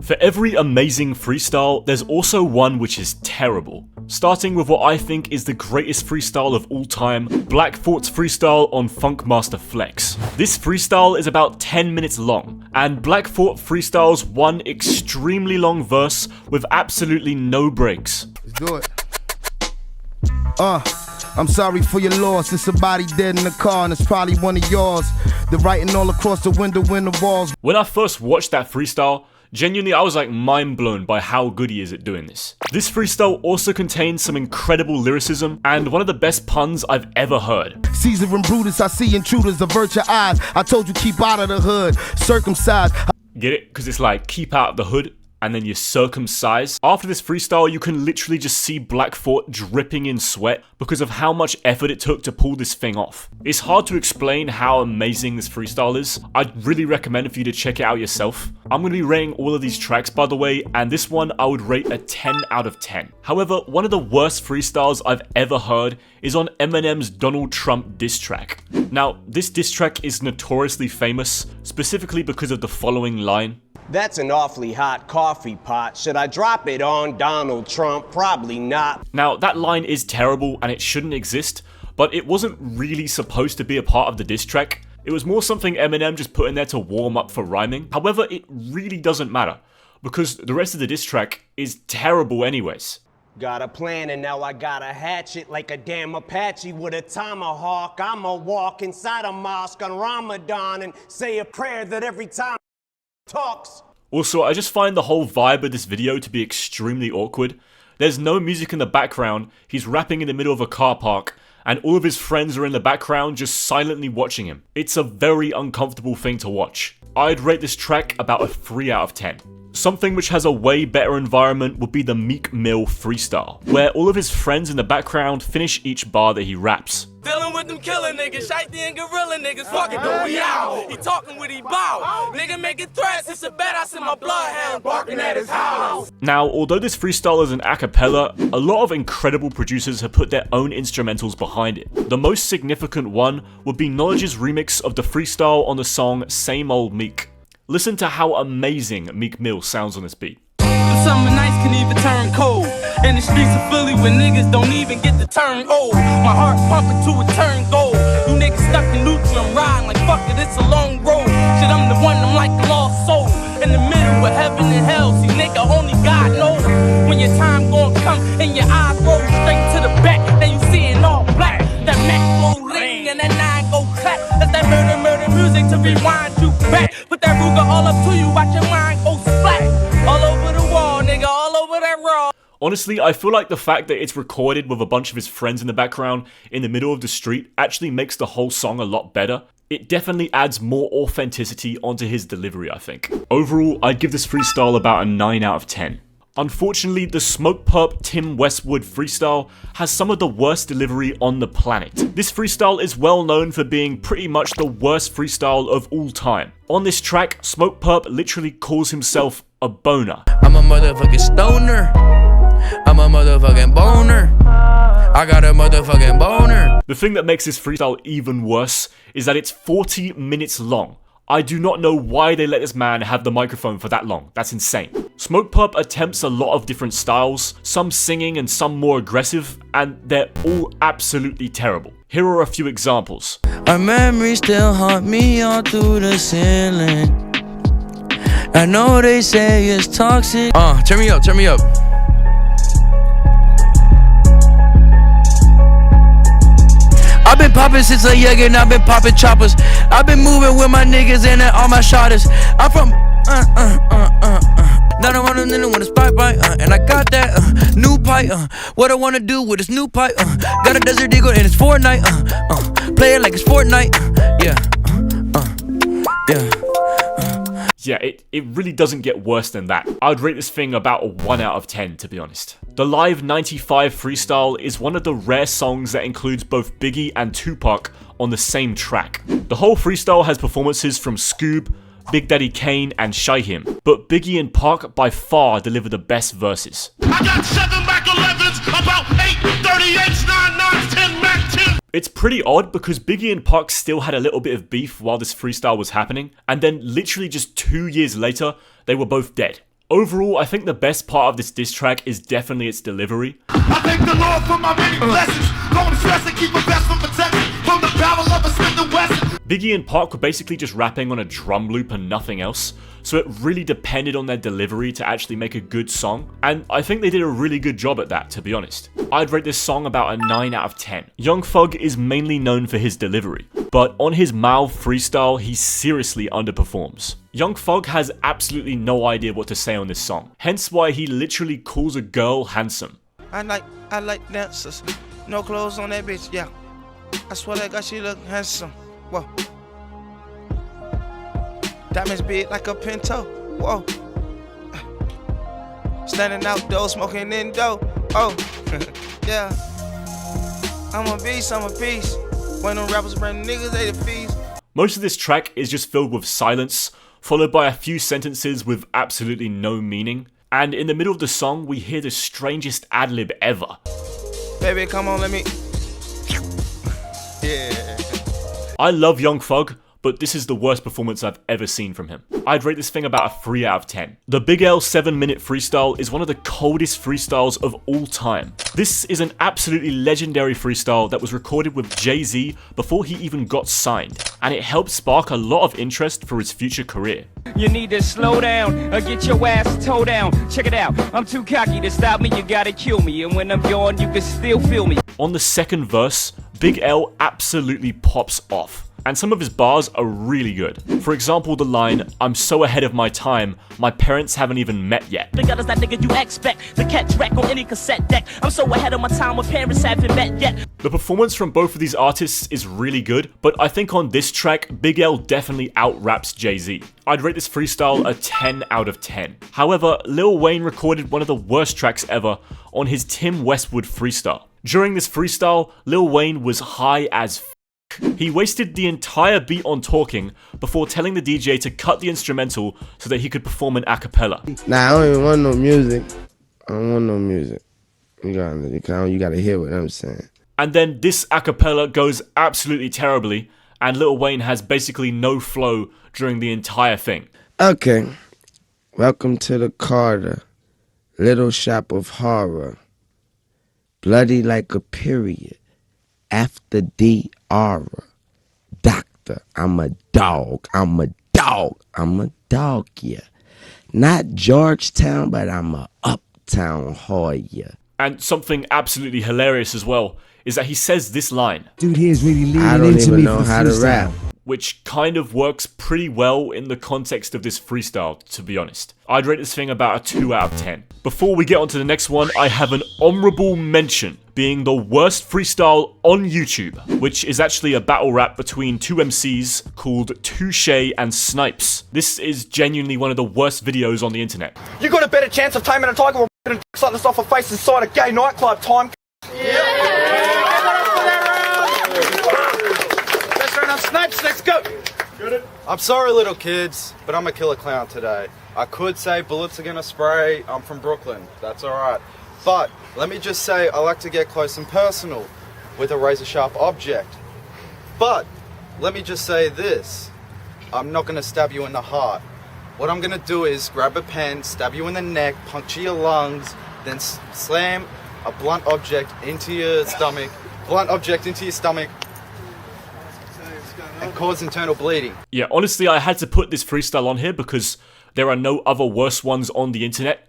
For every amazing freestyle, there's also one which is terrible. Starting with what I think is the greatest freestyle of all time, Black Thought's freestyle on Funkmaster Flex. This freestyle is about 10 minutes long, and Black Thought freestyles one extremely long verse with absolutely no breaks. Let's do it. I'm sorry for your loss. There's somebody dead in the car and it's probably one of yours. The writing all across the window in the walls. When I first watched that freestyle, genuinely I was like mind blown by how good he is at doing this. This freestyle also contains some incredible lyricism and one of the best puns I've ever heard. Caesar and Brutus, I see intruders, avert your eyes. I told you keep out of the hood, circumcised. Get it? Because it's like keep out of the hood and then you circumcise. After this freestyle, you can literally just see Black Thought dripping in sweat because of how much effort it took to pull this thing off. It's hard to explain how amazing this freestyle is. I'd really recommend for you to check it out yourself. I'm going to be rating all of these tracks, by the way, and this one I would rate a 10 out of 10. However, one of the worst freestyles I've ever heard is on Eminem's Donald Trump diss track. Now, this diss track is notoriously famous, specifically because of the following line. That's an awfully hot coffee pot. Should I drop it on Donald Trump? Probably not. Now, that line is terrible and it shouldn't exist, but it wasn't really supposed to be a part of the diss track. It was more something Eminem just put in there to warm up for rhyming. However, it really doesn't matter, because the rest of the diss track is terrible anyways. Got a plan and now I got a hatchet like a damn Apache with a tomahawk. I'ma walk inside a mosque on Ramadan and say a prayer that every time talks. Also, I just find the whole vibe of this video to be extremely awkward. There's no music in the background, he's rapping in the middle of a car park, and all of his friends are in the background just silently watching him. It's a very uncomfortable thing to watch. I'd rate this track about a 3 out of 10. Something which has a way better environment would be the Meek Mill freestyle, where all of his friends in the background finish each bar that he raps. Dealing with them killer niggas, shitey and gorilla niggas, fuck it, though we out. He talking with he bow. Nigga making threats, it's a bet I send my bloodhound barking at his house. Now, although this freestyle is an a cappella, a lot of incredible producers have put their own instrumentals behind it. The most significant one would be Knowledge's remix of the freestyle on the song Same Old Meek. Listen to how amazing Meek Mill sounds on this beat. Summer nights can even turn cold. In the streets of Philly when niggas don't even get to turn old. My heart pumping to a turn gold. You niggas stuck in neutral, I'm riding like fuck it, it's a long road. Shit, I'm the one, I'm like a lost soul. In the middle of heaven and hell, see nigga, only God knows. When your time gon' come and your eyes roll straight to the back, then you see it all black. That Mac go ring and that 9 go clap. That's that murder music to rewind you back. Put that Ruger all up to you, watch your mind go splat. All over the wall, nigga, all over that raw. Honestly, I feel like the fact that it's recorded with a bunch of his friends in the background in the middle of the street actually makes the whole song a lot better. It definitely adds more authenticity onto his delivery, I think. Overall, I'd give this freestyle about a 9 out of 10. Unfortunately, the Smokepurp Tim Westwood freestyle has some of the worst delivery on the planet. This freestyle is well known for being pretty much the worst freestyle of all time. On this track, Smokepurp literally calls himself a boner. I'm a motherfucking stoner. I'm a motherfucking boner. I got a motherfucking boner. The thing that makes this freestyle even worse is that it's 40 minutes long. I do not know why they let this man have the microphone for that long. That's insane. Smokepurp attempts a lot of different styles, some singing and some more aggressive, and they're all absolutely terrible. Here are a few examples. Our memories still haunt me all through the ceiling. I know they say it's toxic. Turn me up, turn me up. I've been poppin' since a youngin', I've been poppin' choppers. I've been moving with my niggas and all my shotters. I'm from Now I wanna want a spot right, and I got that new pipe. What I wanna do with this new pipe? Got a Desert Eagle and it's Fortnite. Play it like it's Fortnite. Yeah, it really doesn't get worse than that. I'd rate this thing about a 1 out of 10, to be honest. The Live 95 freestyle is one of the rare songs that includes both Biggie and Tupac on the same track. The whole freestyle has performances from Scoob, Big Daddy Kane, and Shyhim, but Biggie and Pac by far deliver the best verses. I got 7 Mac 11s, about 8 38s, 9 9s, 10 Mac 10. It's pretty odd because Biggie and Pac still had a little bit of beef while this freestyle was happening, and then literally just 2 years later, they were both dead. Overall, I think the best part of this diss track is definitely its delivery. I thank the Lord for my many blessings. Going to stress and keep a vest from protection from the barrel of a Smith & Wesson. Biggie and Pac were basically just rapping on a drum loop and nothing else, so it really depended on their delivery to actually make a good song, and I think they did a really good job at that, to be honest. I'd rate this song about a 9 out of 10. Young Thug is mainly known for his delivery, but on his mouth freestyle, he seriously underperforms. Young Thug has absolutely no idea what to say on this song, hence why he literally calls a girl handsome. I like dancers. No clothes on that bitch, yeah. I swear to God, she look handsome. Whoa. Diamonds big like a Pinto. Whoa. Standing outdoors, smoking indo. Oh, yeah. I'm a beast. When them rappers bring niggas, they the fees. Most of this track is just filled with silence, followed by a few sentences with absolutely no meaning. And in the middle of the song, we hear the strangest ad-lib ever. Baby, come on, let me. Yeah. I love Young Thug, but this is the worst performance I've ever seen from him. I'd rate this thing about a 3 out of 10. The Big L 7-minute freestyle is one of the coldest freestyles of all time. This is an absolutely legendary freestyle that was recorded with Jay-Z before he even got signed, and it helped spark a lot of interest for his future career. You need to slow down or get your ass toe down. Check it out, I'm too cocky to stop me, you gotta kill me. And when I'm gone, you can still feel me. On the second verse, Big L absolutely pops off, and some of his bars are really good. For example, the line, "I'm so ahead of my time, my parents haven't even met yet." Big L is that nigga you expect to catch wreck on any cassette deck. I'm so ahead of my time, my parents haven't met yet. The performance from both of these artists is really good, but I think on this track, Big L definitely out-raps Jay-Z. I'd rate this freestyle a 10 out of 10. However, Lil Wayne recorded one of the worst tracks ever on his Tim Westwood freestyle. During this freestyle, Lil Wayne was high as he wasted the entire beat on talking before telling the DJ to cut the instrumental so that he could perform an a cappella. Nah, I don't even want no music. I don't want no music. You gotta hear what I'm saying. And then this a cappella goes absolutely terribly, and Lil Wayne has basically no flow during the entire thing. Okay. Welcome to the Carter, Little Shop of Horror. Bloody like a period. After the aura. Doctor, I'm a dog, yeah. Not Georgetown, but I'm a uptown Hoya. And something absolutely hilarious as well is that he says this line. Dude here is really leaning I don't into even me know for how to freestyle. rap. Which kind of works pretty well in the context of this freestyle, to be honest. I'd rate this thing about a 2 out of 10. Before we get on to the next one, I have an honorable mention, being the worst freestyle on YouTube, which is actually a battle rap between two MCs called Touche and Snipes. This is genuinely one of the worst videos on the internet. You got a better chance of taming a tiger or and something this off a face inside a gay nightclub, time. Snipes, let's go! I'm sorry, little kids, but I'm a killer clown today. I could say bullets are gonna spray. I'm from Brooklyn, that's alright. But let me just say I like to get close and personal with a razor sharp object. But let me just say this, I'm not gonna stab you in the heart. What I'm gonna do is grab a pen, stab you in the neck, puncture your lungs, then slam a blunt object into your stomach, and cause internal bleeding. Yeah, honestly, I had to put this freestyle on here because there are no other worse ones on the internet.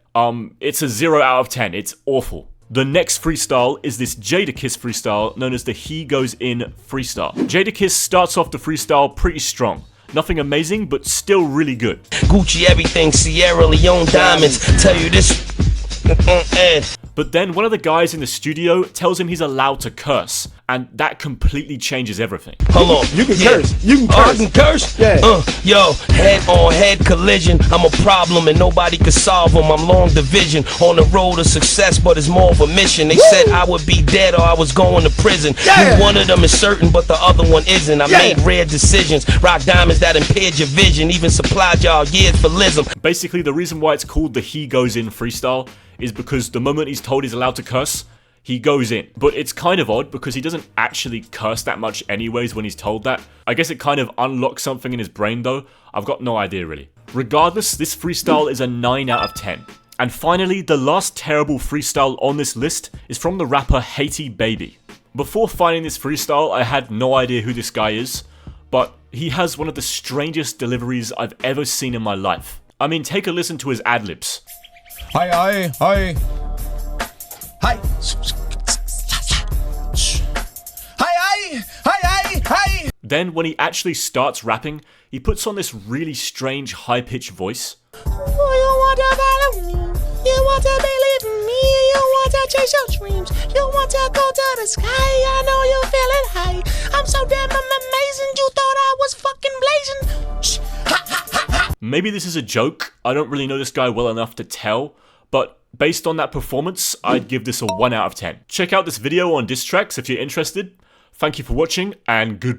It's a 0 out of 10. It's awful. The next freestyle is this Jadakiss freestyle known as the He Goes In freestyle. Jadakiss starts off the freestyle pretty strong. Nothing amazing, but still really good. Gucci everything, Sierra Leone diamonds. Tell you this. But then one of the guys in the studio tells him he's allowed to curse, and that completely changes everything. Hold on. You can curse. You can curse. I can curse? Yeah. Yo, head-on-head collision. I'm a problem and nobody can solve them. I'm long division on the road to success, but it's more of a mission. They said I would be dead or I was going to prison. Yeah. One of them is certain, but the other one isn't. I made rare decisions. Rock diamonds that impaired your vision. Even supplied y'all years for lism. Basically, the reason why it's called the He Goes In freestyle is because the moment he's told he's allowed to curse, he goes in. But it's kind of odd because he doesn't actually curse that much anyways when he's told that. I guess it kind of unlocks something in his brain though. I've got no idea really. Regardless, this freestyle is a 9 out of 10. And finally, the last terrible freestyle on this list is from the rapper Haiti Baby. Before finding this freestyle, I had no idea who this guy is, but he has one of the strangest deliveries I've ever seen in my life. I mean, take a listen to his ad-libs. Hi. Hi. Then when he actually starts rapping, he puts on this really strange high-pitched voice. You want to follow me, you want to believe in me, you want to chase your dreams, you want to go to the sky, I know you're feeling high, I'm so damn amazing, you thought I was fucking blazing. Maybe this is a joke, I don't really know this guy well enough to tell, but based on that performance, I'd give this a 1 out of 10. Check out this video on diss tracks if you're interested. Thank you for watching, and goodbye.